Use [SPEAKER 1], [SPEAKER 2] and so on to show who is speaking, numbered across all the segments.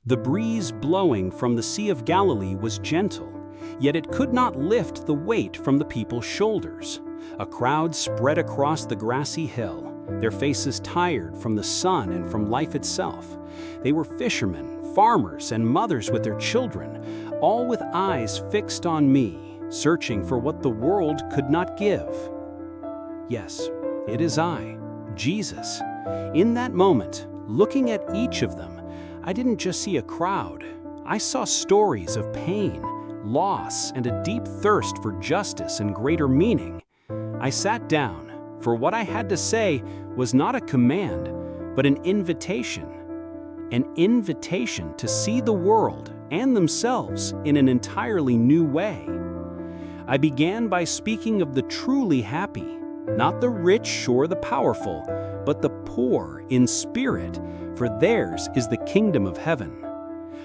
[SPEAKER 1] The breeze blowing from the Sea of Galilee was gentle, yet it could not lift the weight from the people's shoulders. A crowd spread across the grassy hill, their faces tired from the sun and from life itself. They were fishermen, farmers, and mothers with their children, all with eyes fixed on me, searching for what the world could not give. Yes, it is I, Jesus. In that moment, looking at each of them, I didn't just see a crowd. I saw stories of pain, loss, and a deep thirst for justice and greater meaning. I sat down, for what I had to say was not a command, but an invitation to see the world and themselves in an entirely new way. I began by speaking of the truly happy, not the rich or the powerful, but the poor in spirit, for theirs is the kingdom of heaven.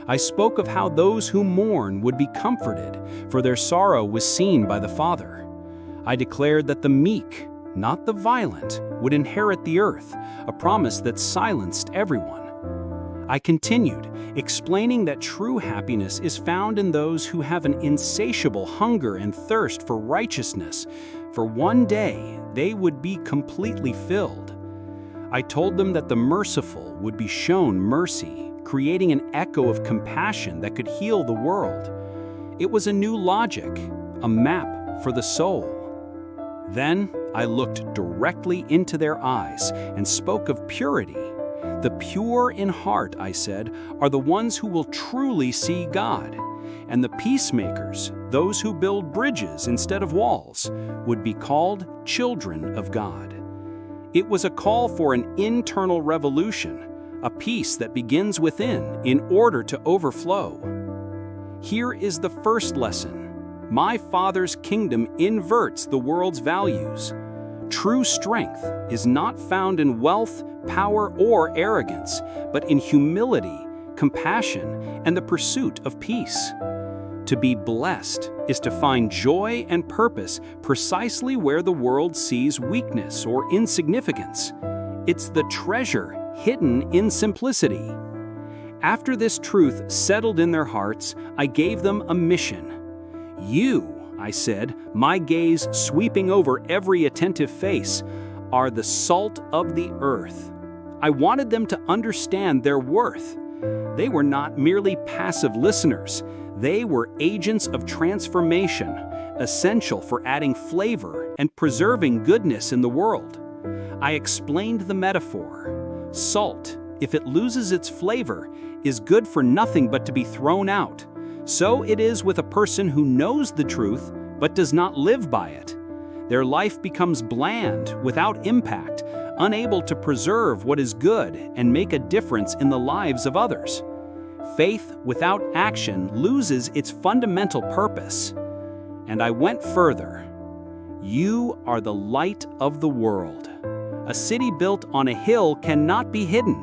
[SPEAKER 1] I spoke of how those who mourn would be comforted, for their sorrow was seen by the Father. I declared that the meek, not the violent, would inherit the earth, a promise that silenced everyone. I continued, explaining that true happiness is found in those who have an insatiable hunger and thirst for righteousness, for one day they would be completely filled. I told them that the merciful would be shown mercy, creating an echo of compassion that could heal the world. It was a new logic, a map for the soul. Then I looked directly into their eyes and spoke of purity. The pure in heart, I said, are the ones who will truly see God. And the peacemakers, those who build bridges instead of walls, would be called children of God. It was a call for an internal revolution, a peace that begins within in order to overflow. Here is the first lesson. My Father's kingdom inverts the world's values. True strength is not found in wealth, power, or arrogance, but in humility, compassion, and the pursuit of peace. To be blessed is to find joy and purpose precisely where the world sees weakness or insignificance. It's the treasure hidden in simplicity. After this truth settled in their hearts, I gave them a mission. You, I said, my gaze sweeping over every attentive face, are the salt of the earth. I wanted them to understand their worth. They were not merely passive listeners. They were agents of transformation, essential for adding flavor and preserving goodness in the world. I explained the metaphor. Salt, if it loses its flavor, is good for nothing but to be thrown out. So it is with a person who knows the truth but does not live by it. Their life becomes bland, without impact, unable to preserve what is good and make a difference in the lives of others. Faith without action loses its fundamental purpose. And I went further. You are the light of the world. A city built on a hill cannot be hidden.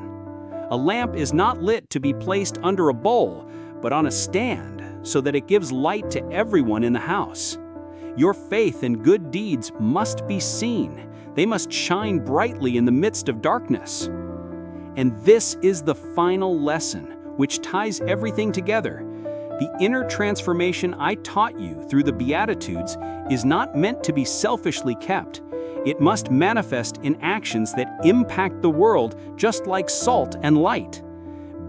[SPEAKER 1] A lamp is not lit to be placed under a bowl, but on a stand, so that it gives light to everyone in the house. Your faith and good deeds must be seen. They must shine brightly in the midst of darkness. And this is the final lesson, which ties everything together. The inner transformation I taught you through the Beatitudes is not meant to be selfishly kept. It must manifest in actions that impact the world just like salt and light.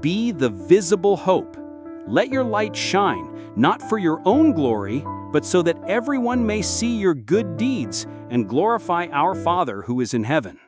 [SPEAKER 1] Be the visible hope. Let your light shine, not for your own glory, but so that everyone may see your good deeds and glorify our Father who is in heaven.